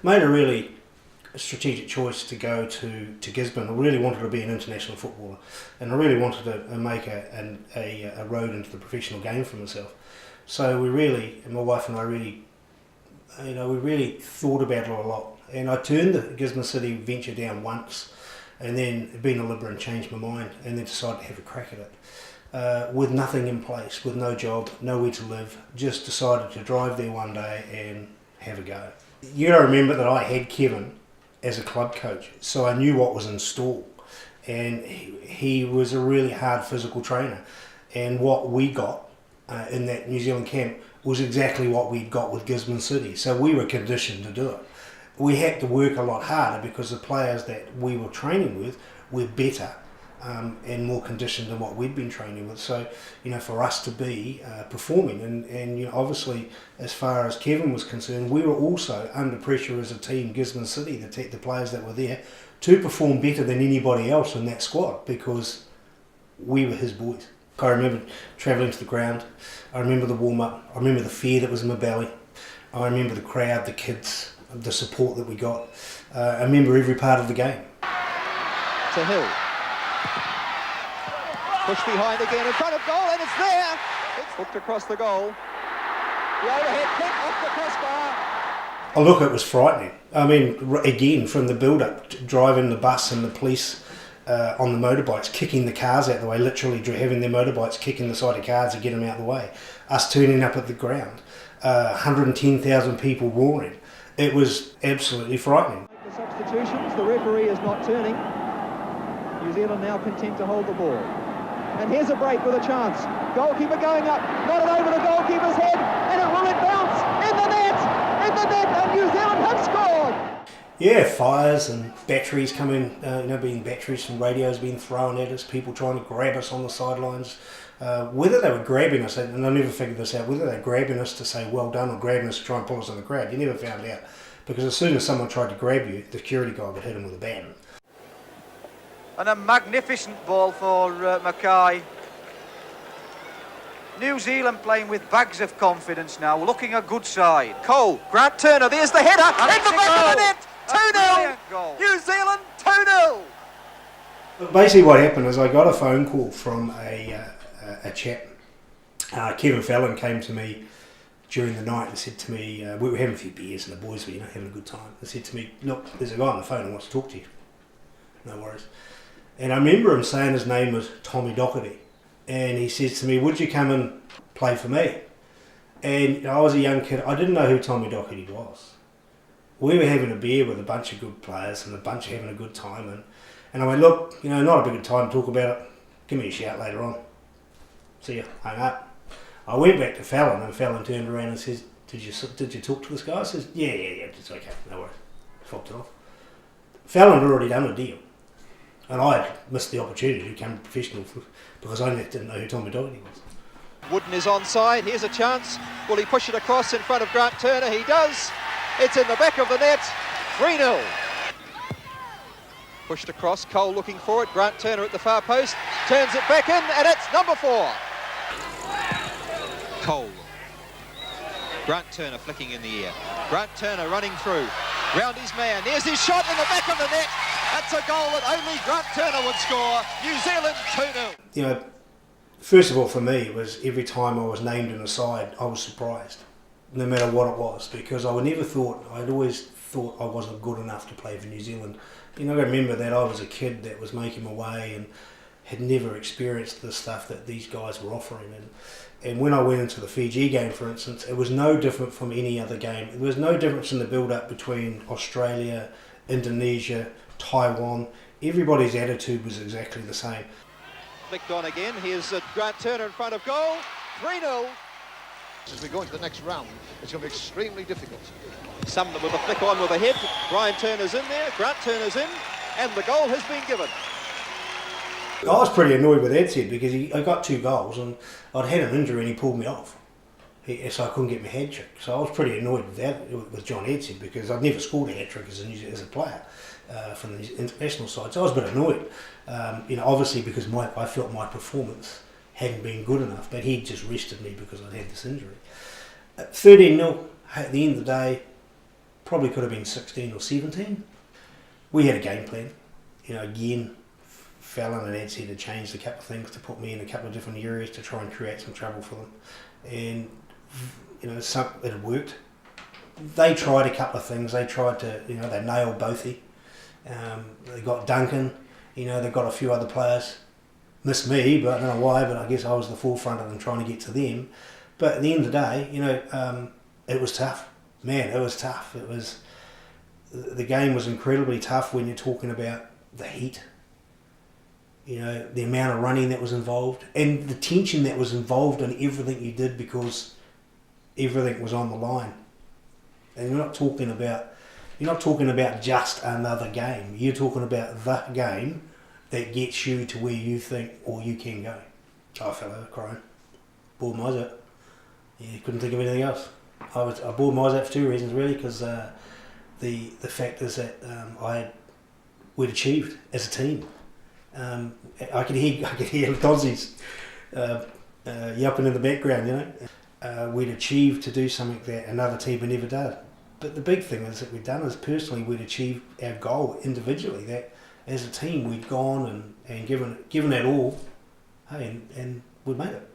Made a really strategic choice to go to Gisborne. I really wanted to be an international footballer, and I really wanted to make a road into the professional game for myself. So we really, and my wife and I really, we really thought about it a lot. And I turned the Gisborne City venture down once, and then being a Liberal changed my mind, and then decided to have a crack at it. With nothing in place, with no job, nowhere to live, just decided to drive there one day and have a go. You got to remember that I had Kevin as a club coach, so I knew what was in store, and he was a really hard physical trainer, and what we got in that New Zealand camp was exactly what we'd got with Gisborne City, so we were conditioned to do it. We had to work a lot harder because the players that we were training with were better and more conditioned than what we'd been training with. So, for us to be performing, and obviously, as far as Kevin was concerned, we were also under pressure as a team, Gisborne City, the players that were there, to perform better than anybody else in that squad because we were his boys. I remember travelling to the ground. I remember the warm-up. I remember the fear that was in my belly. I remember the crowd, the kids, the support that we got. I remember every part of the game. To Hill. Push behind again in front of goal, and it's there. It's hooked across the goal. The overhead kick off the crossbar. Oh, look, it was frightening. I mean, again, from the build-up, driving the bus and the police on the motorbikes, kicking the cars out of the way, literally having their motorbikes kicking the side of cars to get them out of the way. Us turning up at the ground, 110,000 people roaring. It was absolutely frightening. The substitutions, the referee is not turning. New Zealand now content to hold the ball. And here's a break with a chance. Goalkeeper going up, not it over the goalkeeper's head, and it will bounce in the net, and New Zealand have scored. Yeah, fires and batteries coming, being batteries from radios being thrown at us, people trying to grab us on the sidelines. Whether they were grabbing us, and I never figured this out, whether they were grabbing us to say well done or grabbing us to try and pull us in the crowd, you never found out. Because as soon as someone tried to grab you, the security guy would hit him with a baton. And a magnificent ball for Mackay. New Zealand playing with bags of confidence now, looking a good side. Cole, Grant Turner, there's the header, in the back of the net, 2-0, New Zealand 2-0. Basically what happened is I got a phone call from a chap. Kevin Fallon came to me during the night and said to me, we were having a few beers and the boys were having a good time. They said to me, look, there's a guy on the phone who wants to talk to you. No worries. And I remember him saying his name was Tommy Doherty. And he says to me, would you come and play for me? And I was a young kid. I didn't know who Tommy Doherty was. We were having a beer with a bunch of good players and a bunch having a good time. And I went, look, not a good time to talk about it. Give me a shout later on. See ya. Hung up. I went back to Fallon, and Fallon turned around and says, did you talk to this guy? I says, yeah, it's okay, no worries. Fobbed it off. Fallon had already done a deal. And I had missed the opportunity to become a professional because I didn't know who Tommy Doherty was. Wooden is onside, here's a chance. Will he push it across in front of Grant Turner? He does. It's in the back of the net, 3-0. Pushed across, Cole looking for it, Grant Turner at the far post, turns it back in, and it's number 4. Cole. Grant Turner flicking in the air. Grant Turner running through. Round his man, there's his shot in the back of the net. That's a goal that only Grant Turner would score. New Zealand 2-0. First of all for me, it was every time I was named in a side, I was surprised, no matter what it was, because I'd always thought I wasn't good enough to play for New Zealand. I remember that I was a kid that was making my way and had never experienced the stuff that these guys were offering. And when I went into the Fiji game, for instance, it was no different from any other game. There was no difference in the build-up between Australia, Indonesia, Taiwan. Everybody's attitude was exactly the same. Flicked on again. Here's Grant Turner in front of goal. 3-0. As we go into the next round, it's going to be extremely difficult. Sumner with a flick on with a head. Brian Turner's in there. Grant Turner's in. And the goal has been given. I was pretty annoyed with Edshead because I got 2 goals and I'd had an injury and he pulled me off. So I couldn't get my head trick. So I was pretty annoyed with that, with John Edshead, because I'd never scored a hat trick as a player from the international side. So I was a bit annoyed. Obviously because I felt my performance hadn't been good enough, but he just rested me because I'd had this injury. 13-0, at the end of the day, probably could have been 16 or 17. We had a game plan. Again, Fallon and Edsy had changed a couple of things to put me in a couple of different areas to try and create some trouble for them. And, it had worked. They tried a couple of things. They tried to, they nailed Bothy. They got Duncan. They got a few other players. Missed me, but I don't know why, but I guess I was the forefront of them trying to get to them. But at the end of the day, it was tough. Man, it was tough. The game was incredibly tough when you're talking about the heat, the amount of running that was involved and the tension that was involved in everything you did because everything was on the line. And you're not talking about just another game. You're talking about the game that gets you to where you think or you can go. I fell over crying. Bawled my eyes out. Yeah, couldn't think of anything else. I bawled my eyes out for two reasons really, because the fact is that we'd achieved as a team. I could hear Dozzies yapping in the background. We'd achieved to do something that another team had never done. But the big thing is that we'd done is personally we'd achieved our goal individually. That as a team we'd gone and given it all, hey, and we'd made it.